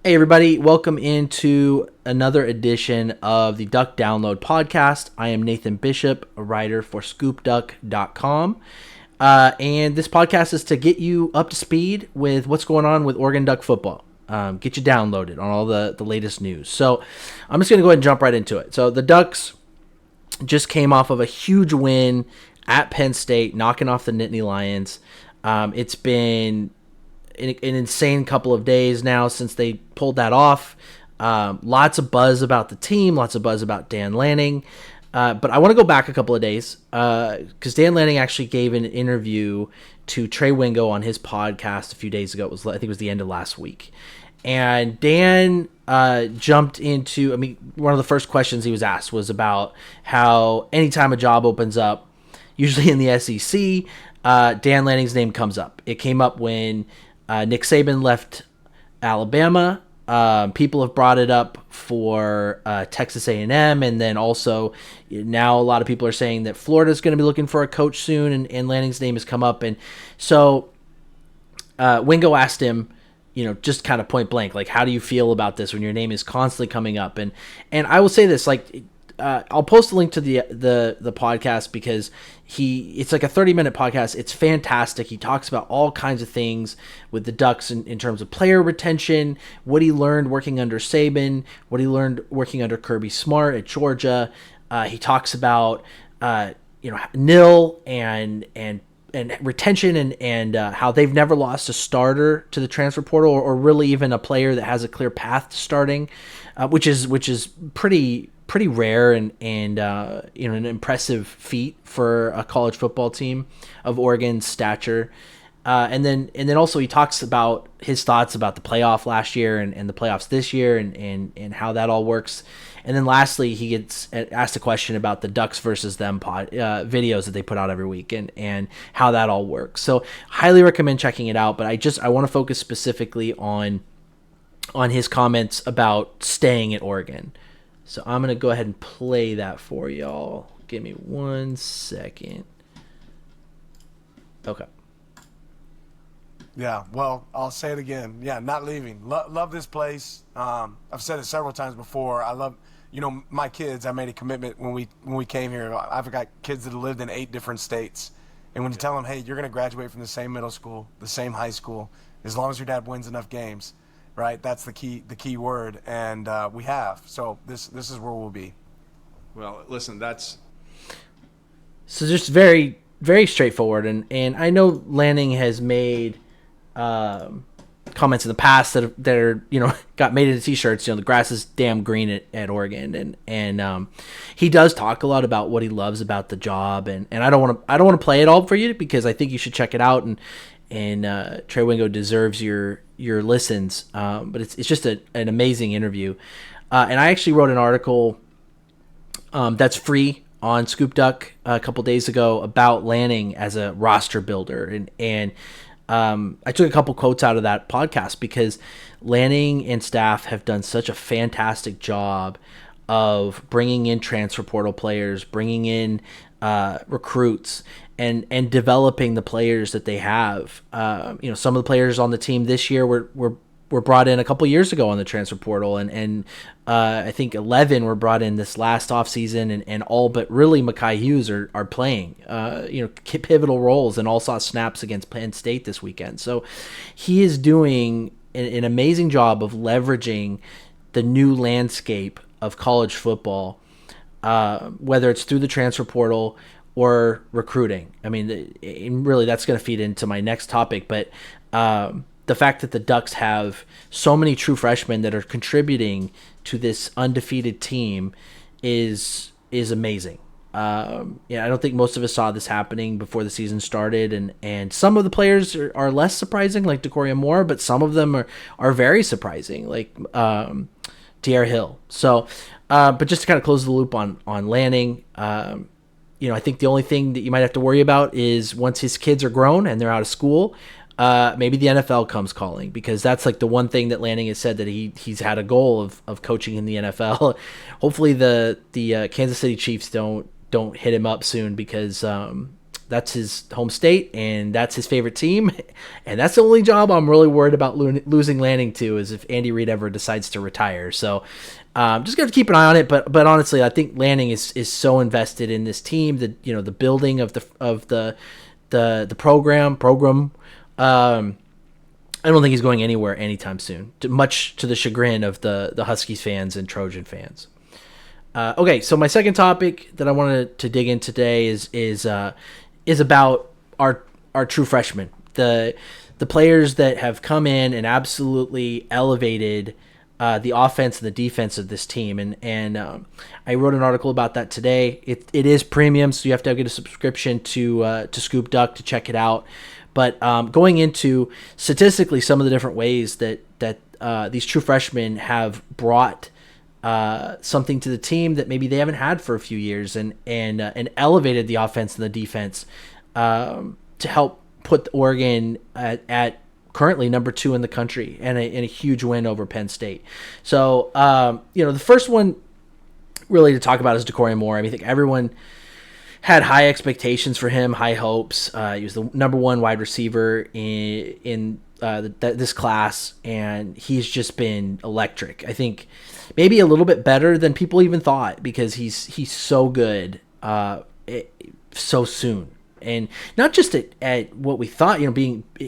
Hey everybody, welcome into another edition of the Duck Download podcast. I am Nathan Bishop, a writer for scoopduck.com. And this podcast is to get you up to speed with what's going on with Oregon Duck football. Get you downloaded on all the latest news. So I'm just going to go ahead and jump right into it. So the Ducks just came off of a huge win at Penn State, knocking off the Nittany Lions. It's been an insane couple of days now since they pulled that off. Lots of buzz about the team, lots of buzz about Dan Lanning. But I want to go back a couple of days because Dan Lanning actually gave an interview to Trey Wingo on his podcast a few days ago. I think it was the end of last week. And Dan jumped into, one of the first questions he was asked was about how anytime a job opens up, usually in the SEC, Dan Lanning's name comes up. It came up when Nick Saban left Alabama. People have brought it up for Texas A&M, and then also now a lot of people are saying that Florida's going to be looking for a coach soon, and Lanning's name has come up. And so Wingo asked him, just kind of point blank, like, how do you feel about this when your name is constantly coming up? And I will say this, like, I'll post a link to the podcast because it's like a 30-minute podcast. It's fantastic. He talks about all kinds of things with the Ducks in terms of player retention, what he learned working under Saban, what he learned working under Kirby Smart at Georgia. He talks about nil and retention and how they've never lost a starter to the transfer portal or really even a player that has a clear path to starting, which is pretty rare and an impressive feat for a college football team of Oregon's stature. And then also he talks about his thoughts about the playoff last year and the playoffs this year and how that all works. And then lastly, he gets asked a question about the Ducks versus them videos that they put out every week and how that all works. So highly recommend checking it out. But I want to focus specifically on his comments about staying at Oregon. So I'm going to go ahead and play that for y'all. Give me 1 second. Okay. Yeah, well, I'll say it again. Yeah, not leaving. Love this place. I've said it several times before. I love, my kids. I made a commitment when we came here. I've got kids that have lived in 8 different states. And when you tell them, hey, you're going to graduate from the same middle school, the same high school, as long as your dad wins enough games, right? That's the key word, and we have. So this is where we'll be. Well, listen, so just very, very straightforward, and I know Lanning has made comments in the past that are got made into t-shirts. The grass is damn green at Oregon, and he does talk a lot about what he loves about the job, and I don't want to play it all for you because I think you should check it out, and Trey Wingo deserves your listens, but it's just an amazing interview. And I actually wrote an article that's free on Scoop Duck a couple days ago about Lanning as a roster builder. And I took a couple quotes out of that podcast because Lanning and staff have done such a fantastic job of bringing in transfer portal players, bringing in recruits, and developing the players that they have. Some of the players on the team this year were brought in a couple years ago on the transfer portal, and I think 11 were brought in this last offseason, and all but really Mekhi Hughes are playing pivotal roles and all saw snaps against Penn State this weekend. So he is doing an amazing job of leveraging the new landscape of college football, whether it's through the transfer portal or recruiting. Really that's going to feed into my next topic, but the fact that the Ducks have so many true freshmen that are contributing to this undefeated team is amazing. I don't think most of us saw this happening before the season started, and some of the players are less surprising, like Dakoria Moore, but some of them are very surprising, like Tierra Hill. So, but just to kind of close the loop on Lanning, I think the only thing that you might have to worry about is once his kids are grown and they're out of school, maybe the NFL comes calling, because that's like the one thing that Lanning has said that he's had a goal of coaching in the NFL. Hopefully the Kansas City Chiefs don't hit him up soon, because That's his home state, and that's his favorite team. And that's the only job I'm really worried about losing Lanning to, is if Andy Reid ever decides to retire. So just going to keep an eye on it. But honestly, I think Lanning is so invested in this team, the building of the program. I don't think he's going anywhere anytime soon, much to the chagrin of the Huskies fans and Trojan fans. Okay, so my second topic that I wanted to dig in today is about our true freshmen, the players that have come in and absolutely elevated the offense and the defense of this team. And I wrote an article about that today. It is premium, so you have to get a subscription to Scoop Duck to check it out. But going into statistically some of the different ways that these true freshmen have brought something to the team that maybe they haven't had for a few years, and elevated the offense and the defense to help put Oregon at currently number 2 in the country, and a huge win over Penn State. So the first one really to talk about is Dante Moore. I think everyone had high expectations for him, high hopes. He was the number 1 wide receiver in this class, and he's just been electric. I think maybe a little bit better than people even thought, because he's so good so soon. And not just at what we thought,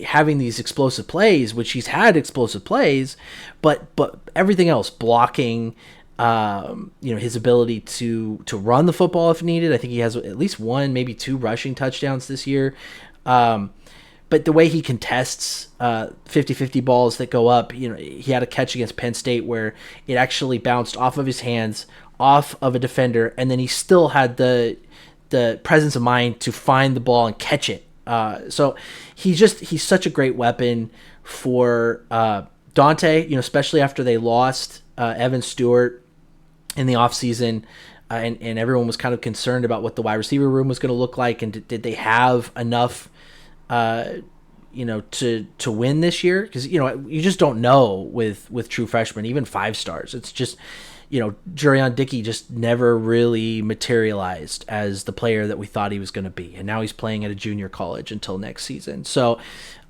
having these explosive plays, which he's had explosive plays, but everything else, blocking, his ability to run the football if needed. I think he has at least 1, maybe 2 rushing touchdowns this year. But the way he contests 50-50 balls that go up, he had a catch against Penn State where it actually bounced off of his hands, off of a defender, and then he still had the presence of mind to find the ball and catch it. So he's such a great weapon for Dante, especially after they lost Evan Stewart in the offseason, and everyone was kind of concerned about what the wide receiver room was going to look like, and did they have enough to win this year? Because you just don't know with true freshmen, even 5 stars. It's just Jurion Dickey just never really materialized as the player that we thought he was going to be, and now he's playing at a junior college until next season. So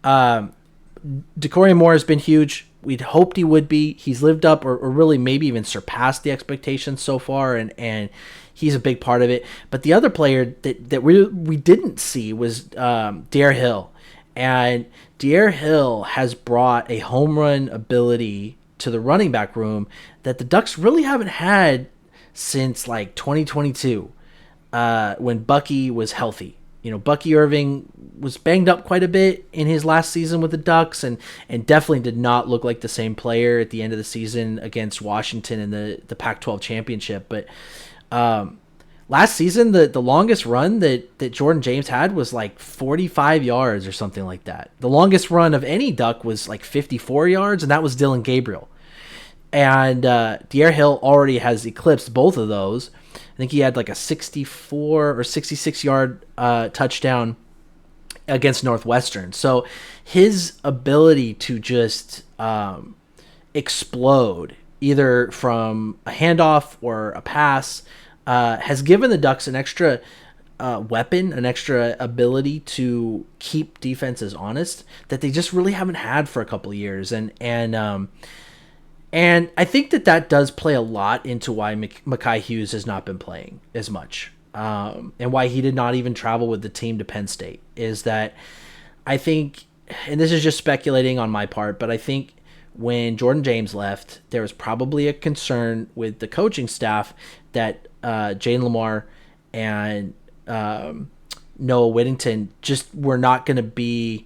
Dante Moore has been huge. We'd hoped he would be. He's lived up, or really maybe even surpassed the expectations so far, and he's a big part of it. But the other player that we didn't see was Dare Hill. And Dare Hill has brought a home run ability to the running back room that the Ducks really haven't had since like 2022, when Bucky was healthy. Bucky Irving was banged up quite a bit in his last season with the Ducks, and definitely did not look like the same player at the end of the season against Washington in the Pac-12 championship. But last season, the longest run that Jordan James had was like 45 yards or something like that. The longest run of any Duck was like 54 yards, and that was Dylan Gabriel. And Dare Hill already has eclipsed both of those. I think he had like a 64 or 66 yard touchdown against Northwestern. So his ability to just explode, either from a handoff or a pass, has given the Ducks an extra weapon, an extra ability to keep defenses honest that they just really haven't had for a couple of years. And I think that does play a lot into why Mekhi Hughes has not been playing as much, and why he did not even travel with the team to Penn State, is that I think, and this is just speculating on my part, but I think when Jordan James left, there was probably a concern with the coaching staff that Jane Lamar and Noah Whittington just were not going to be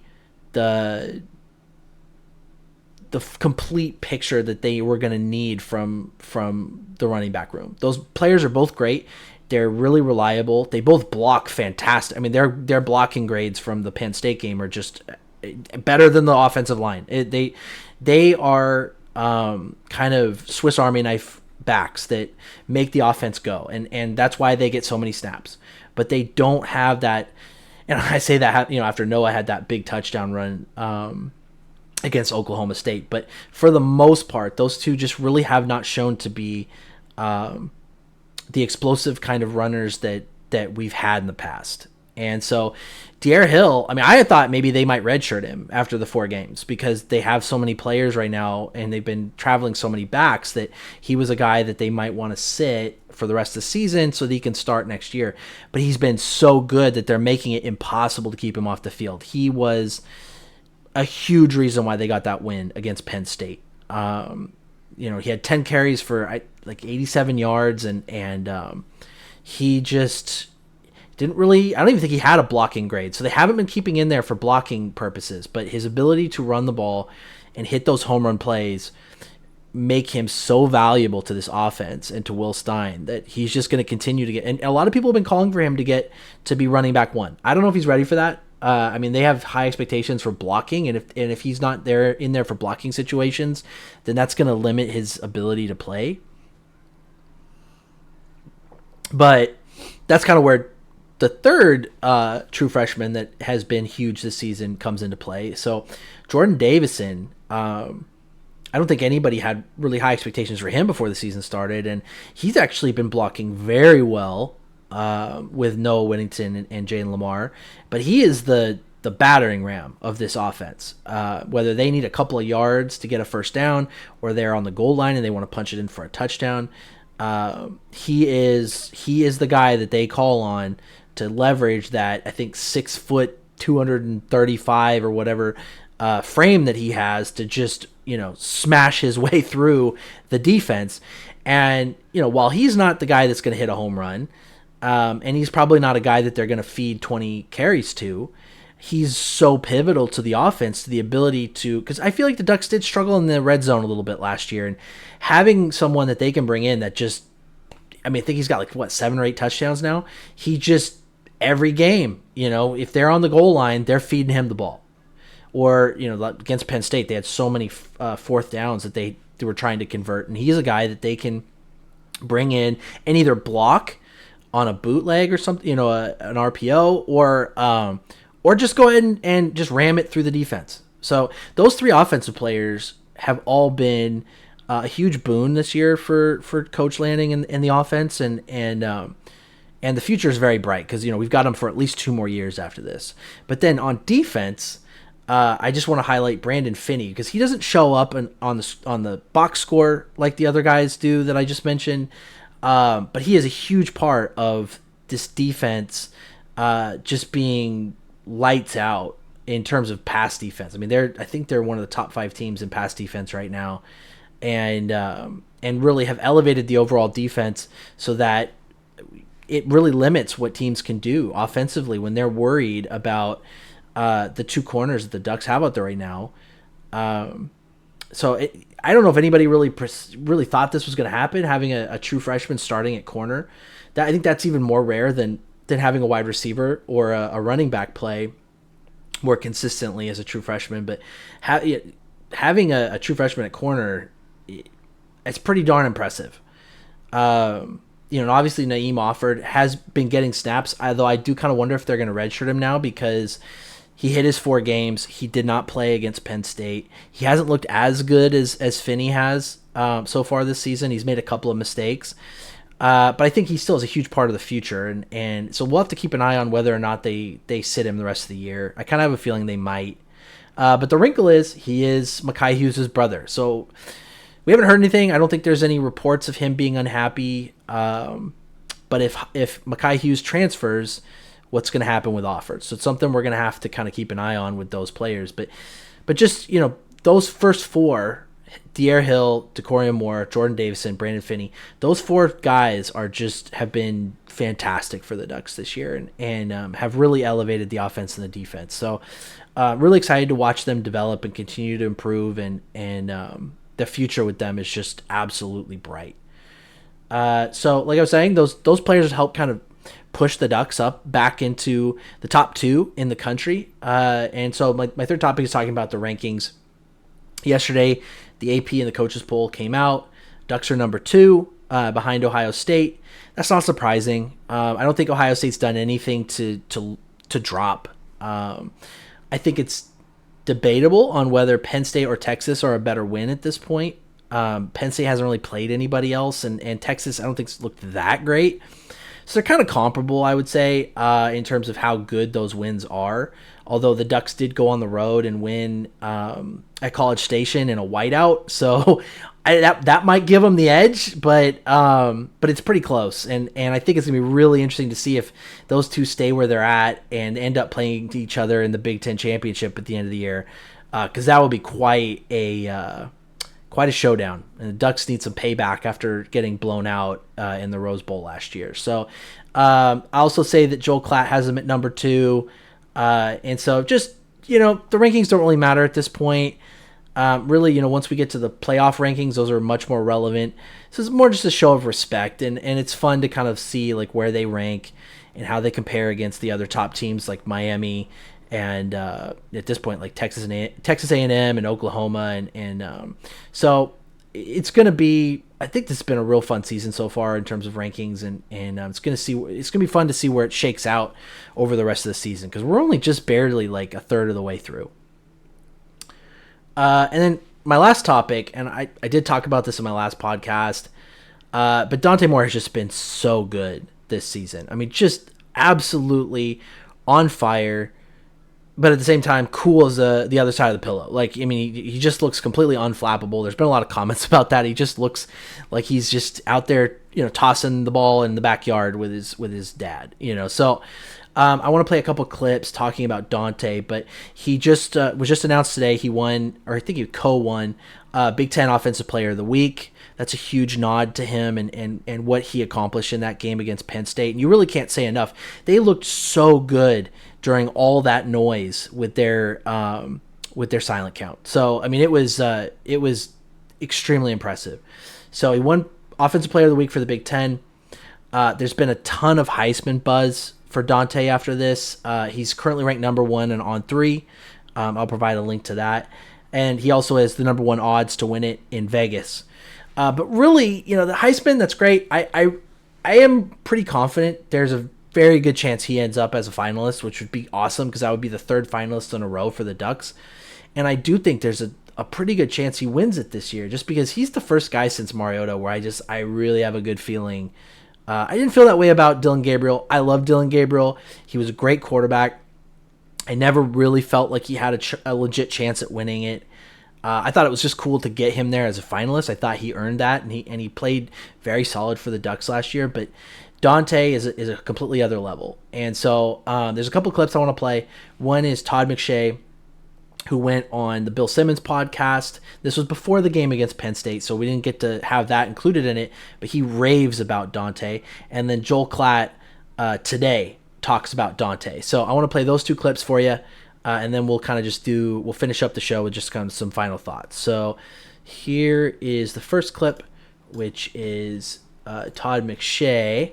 the complete picture that they were going to need from the running back room. Those players are both great. They're really reliable. They both block fantastic. I mean, their blocking grades from the Penn State game are just better than the offensive line. They are kind of Swiss Army knife backs that make the offense go, and that's why they get so many snaps. But they don't have that. And I say that after Noah had that big touchdown run against Oklahoma State. But for the most part, those two just really have not shown to be the explosive kind of runners that we've had in the past. And so De'Aaron Hill, I mean, I had thought maybe they might redshirt him after the 4 games because they have so many players right now and they've been traveling so many backs that he was a guy that they might want to sit for the rest of the season so that he can start next year. But he's been so good that they're making it impossible to keep him off the field. He was a huge reason why they got that win against Penn State. He had 10 carries for like 87 yards and he just didn't really, I don't even think he had a blocking grade. So they haven't been keeping in there for blocking purposes, but his ability to run the ball and hit those home run plays make him so valuable to this offense and to Will Stein that he's just going to continue to get, and a lot of people have been calling for him to be running back 1. I don't know if he's ready for that. I mean, they have high expectations for blocking, and if he's not in there for blocking situations, then that's going to limit his ability to play. But that's kind of where the third true freshman that has been huge this season comes into play. So Jordan Davison, I don't think anybody had really high expectations for him before the season started, and he's actually been blocking very well with Noah Whittington and Jalen Lamar. But he is the battering ram of this offense. Whether they need a couple of yards to get a first down or they're on the goal line and they want to punch it in for a touchdown, he is the guy that they call on to leverage that, I think 6 foot 235 or whatever frame that he has to just smash his way through the defense. And while he's not the guy that's going to hit a home run, and he's probably not a guy that they're going to feed 20 carries to, he's so pivotal to the offense, to the ability to, because I feel like the Ducks did struggle in the red zone a little bit last year, and having someone that they can bring in that just, I mean, I think he's got like 7 or 8 touchdowns now. He just, every game, if they're on the goal line, they're feeding him the ball. Or, against Penn State, they had so many fourth downs that they were trying to convert, and he's a guy that they can bring in and either block on a bootleg or something, an RPO, or just go ahead and just ram it through the defense. So those 3 offensive players have all been a huge boon this year for Coach Lanning and the offense, and the future is very bright because we've got them for at least 2 more years after this. But then on defense, I just want to highlight Brandon Finney because he doesn't show up on the box score like the other guys do that I just mentioned. But he is a huge part of this defense just being lights out in terms of pass defense. I mean, I think they're one of the top 5 teams in pass defense right now, and really have elevated the overall defense so that it really limits what teams can do offensively when they're worried about the 2 corners that the Ducks have out there right now. So I don't know if anybody really thought this was going to happen, having a true freshman starting at corner. I think that's even more rare than having a wide receiver or a running back play more consistently as a true freshman. But having a true freshman at corner, it's pretty darn impressive. Obviously Naeem Offord has been getting snaps, although I do kind of wonder if they're going to redshirt him now because he hit his 4 games. He did not play against Penn State. He hasn't looked as good as Finney has so far this season. He's made a couple of mistakes. But I think he still is a huge part of the future. And so we'll have to keep an eye on whether or not they sit him the rest of the year. I kind of have a feeling they might. But the wrinkle is he is Mekhi Hughes' brother. So we haven't heard anything. I don't think there's any reports of him being unhappy. But if Mekhi Hughes transfers, what's going to happen with Offord? So it's something we're going to have to kind of keep an eye on with those players. But just, those first 4, De'Aaron Hill, De'Corian Moore, Jordan Davison, Brandon Finney, those 4 guys have been fantastic for the Ducks this year and have really elevated the offense and the defense. So really excited to watch them develop and continue to improve, and the future with them is just absolutely bright. So like I was saying, those players help kind of push the Ducks up back into the top 2 in the country. And so my third topic is talking about the rankings. Yesterday, the AP and the coaches poll came out. Ducks are number 2 behind Ohio State. That's not surprising. I don't think Ohio State's done anything to drop. I think it's debatable on whether Penn State or Texas are a better win at this point. Penn State hasn't really played anybody else, and Texas I don't think looked that great. So they're kind of comparable, I would say, in terms of how good those wins are. Although the Ducks did go on the road and win at College Station in a whiteout, so that might give them the edge. But it's pretty close, and I think it's gonna be really interesting to see if those two stay where they're at and end up playing each other in the Big Ten championship at the end of the year, because that will be quite a showdown. And the Ducks need some payback after getting blown out in the Rose Bowl last year. So I also say that Joel Klatt has them at number 2. And so just, the rankings don't really matter at this point. Really, once we get to the playoff rankings, those are much more relevant. So it's more just a show of respect, and it's fun to kind of see like where they rank and how they compare against the other top teams like Miami and at this point like Texas A&M and Oklahoma, and so it's going to be. I think this has been a real fun season so far in terms of rankings, and it's going to be fun to see where it shakes out over the rest of the season, because we're only just barely like a third of the way through. And then my last topic, and I did talk about this in my last podcast, but Dante Moore has just been so good this season. I mean, just absolutely on fire, but at the same time, cool as the other side of the pillow. Like, I mean, he just looks completely unflappable. There's been a lot of comments about that. He just looks like he's just out there, tossing the ball in the backyard with his dad. So I want to play a couple clips talking about Dante, but he just was just announced today he won, or I think he co-won, Big Ten Offensive Player of the Week. That's a huge nod to him and what he accomplished in that game against Penn State. And you really can't say enough. They looked so good during all that noise with their silent count. So I mean, it was extremely impressive. So he won Offensive Player of the Week for the Big Ten. There's been a ton of Heisman buzz for Dante after this. He's currently ranked number 1 and on 3. I'll provide a link to that. And he also has the number 1 odds to win it in Vegas. But really, the Heisman, that's great. I am pretty confident there's a very good chance he ends up as a finalist, which would be awesome because that would be the 3rd finalist in a row for the Ducks. And I do think there's a pretty good chance he wins it this year, just because he's the first guy since Mariota where I really have a good feeling. I didn't feel that way about Dylan Gabriel. I love Dylan Gabriel. He was a great quarterback. I never really felt like he had a legit chance at winning it. I thought it was just cool to get him there as a finalist. I thought he earned that, and he played very solid for the Ducks last year. But Dante is a completely other level. And so there's a couple clips I want to play. One is Todd McShay, who went on the Bill Simmons podcast. This was before the game against Penn State, so we didn't get to have that included in it, but he raves about Dante. And then Joel Klatt today talks about Dante. So I want to play those 2 clips for you, and then we'll kind of we'll finish up the show with just kind of some final thoughts. So here is the first clip, which is Todd McShay.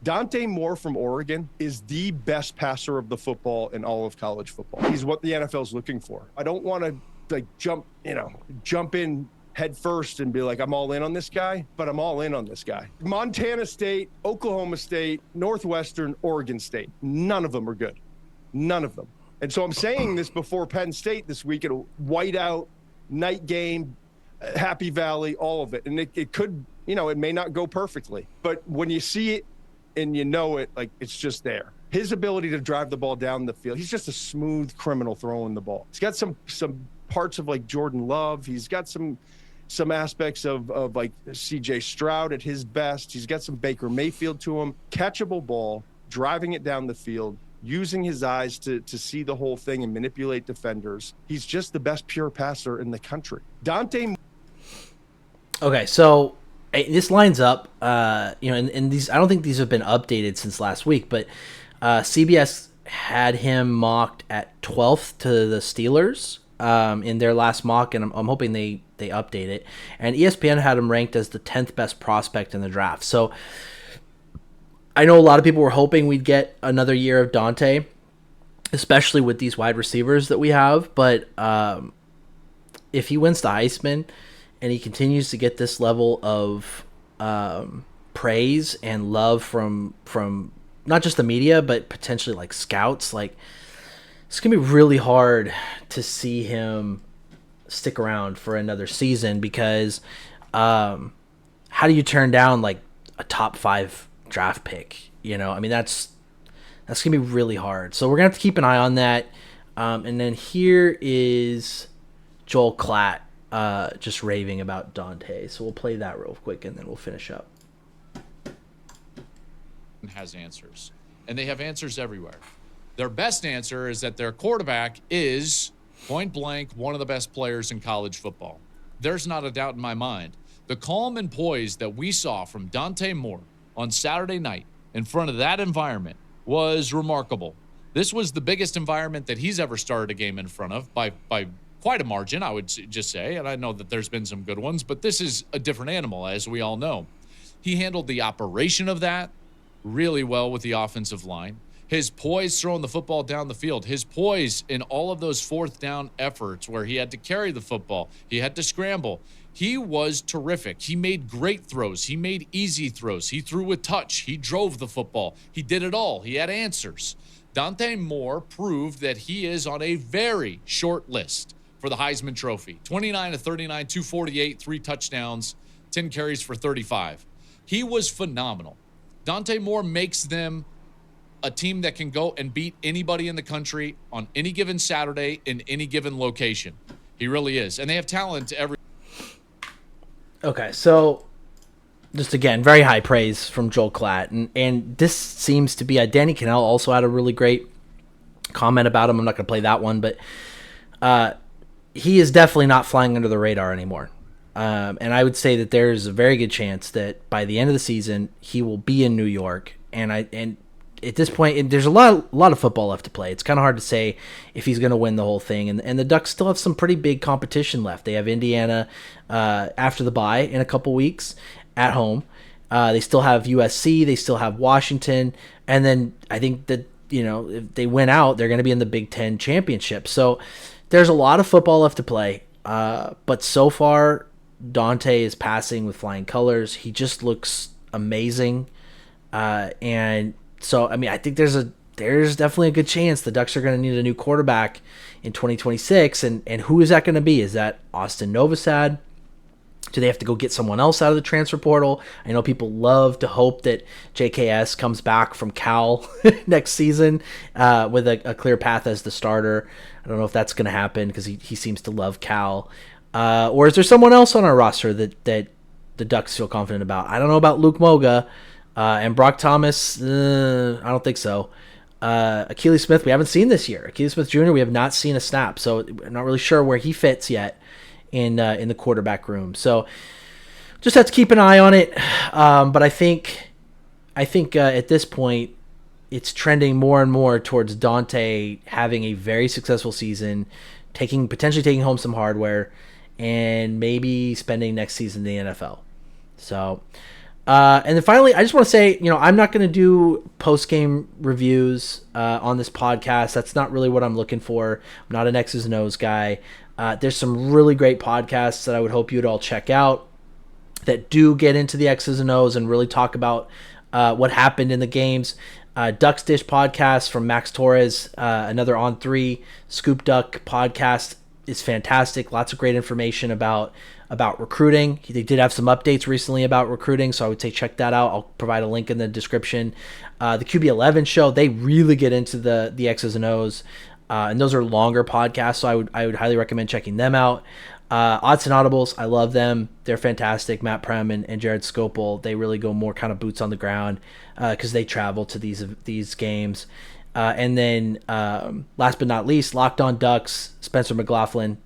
Dante Moore from Oregon is the best passer of the football in all of college football. He's what the NFL is looking for. I don't want to jump in head first and be like, I'm all in on this guy, but I'm all in on this guy. Montana State, Oklahoma State, Northwestern, Oregon State. None of them are good. None of them. And so I'm saying this before Penn State this week at a whiteout night game, Happy Valley, all of it. And it could, it may not go perfectly, but when you see it, and it, like, it's just there. His ability to drive the ball down the field, he's just a smooth criminal throwing the ball. He's got some parts of like Jordan Love. He's got some aspects of like CJ Stroud at his best. He's got some Baker Mayfield to him. Catchable ball, driving it down the field, using his eyes to see the whole thing and manipulate defenders. He's just the best pure passer in the country. Dante. Okay, so this lines up, and these, I don't think these have been updated since last week, but CBS had him mocked at 12th to the Steelers in their last mock, and I'm hoping they update it. And ESPN had him ranked as the 10th best prospect in the draft. So I know a lot of people were hoping we'd get another year of Dante, especially with these wide receivers that we have. But if he wins the Heisman and he continues to get this level of praise and love from not just the media, but potentially like scouts, like it's going to be really hard to see him stick around for another season because I how do you turn down like a top 5 draft pick? I mean, that's gonna be really hard. So we're gonna have to keep an eye on that. And then here is Joel Klatt just raving about Dante. So we'll play that real quick and then we'll finish up. Has answers, and they have answers everywhere. Their best answer is that their quarterback is point blank one of the best players in college football. There's not a doubt in my mind. The calm and poise that we saw from Dante Moore on Saturday night in front of that environment was remarkable. This was the biggest environment that he's ever started a game in front of by quite a margin, I would just say. And I know that there's been some good ones, but this is a different animal, as we all know. He handled the operation of that really well with the offensive line. His poise throwing the football down the field, his poise in all of those fourth down efforts where he had to carry the football, he had to scramble. He was terrific. He made great throws. He made easy throws. He threw with touch. He drove the football. He did it all. He had answers. Dante Moore proved that he is on a very short list for the Heisman Trophy. 29 of 39, 248, 3 touchdowns, 10 carries for 35. He was phenomenal. Dante Moore makes them a team that can go and beat anybody in the country on any given Saturday in any given location. He really is. And they have talent every. Okay, so just again, very high praise from Joel Klatt. And this seems to be, Danny Cannell also had a really great comment about him. I'm not going to play that one, but he is definitely not flying under the radar anymore. And I would say that there's a very good chance that by the end of the season, he will be in New York. And at this point, there's a lot of football left to play. It's kind of hard to say if he's going to win the whole thing. And the Ducks still have some pretty big competition left. They have Indiana after the bye in a couple weeks at home. They still have USC. They still have Washington. And then I think that, if they win out, they're going to be in the Big Ten championship. So there's a lot of football left to play. But so far, Dante is passing with flying colors. He just looks amazing. And so, I mean, I think there's definitely a good chance the Ducks are going to need a new quarterback in 2026. And who is that going to be? Is that Austin Novosad? Do they have to go get someone else out of the transfer portal? I know people love to hope that JKS comes back from Cal next season with a clear path as the starter. I don't know if that's going to happen because he seems to love Cal. Or is there someone else on our roster that the Ducks feel confident about? I don't know about Luke Moga and Brock Thomas. I don't think so. Achilles Smith, we haven't seen this year. Achilles Smith Jr., we have not seen a snap, so I'm not really sure where he fits yet in the quarterback room. So just have to keep an eye on it. But I think at this point, it's trending more and more towards Dante having a very successful season, potentially taking home some hardware, and maybe spending next season in the NFL. So, and then finally, I just want to say, I'm not going to do post-game reviews on this podcast. That's not really what I'm looking for. I'm not an X's and O's guy. There's some really great podcasts that I would hope you'd all check out that do get into the X's and O's and really talk about what happened in the games. Ducks Dish podcast from Max Torres, another On 3 Scoop Duck podcast is fantastic. Lots of great information about recruiting. They did have some updates recently about recruiting, so I would say check that out. I'll provide a link in the description. The QB11 show, they really get into the X's and O's, and those are longer podcasts, so I would highly recommend checking them out. Autzen Audibles, I love them. They're fantastic. Matt Prem and Jared Scopel, they really go more kind of boots on the ground because they travel to these games. And then last but not least, Locked On Ducks, Spencer McLaughlin.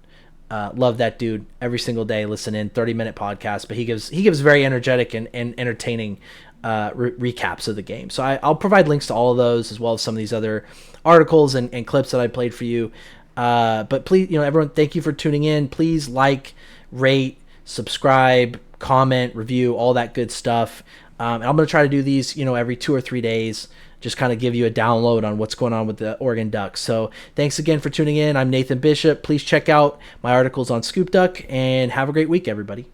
Love that dude. Every single day, listen in, 30-minute podcast. But he gives very energetic and entertaining recaps of the game. So I'll provide links to all of those as well as some of these other articles and clips that I played for you. But please, everyone, thank you for tuning in. Please like, rate, subscribe, comment, review, all that good stuff. And I'm going to try to do these, every 2 or 3 days, just kind of give you a download on what's going on with the Oregon Ducks. So thanks again for tuning in. I'm Nathan Bishop. Please check out my articles on Scoop Duck and have a great week, everybody.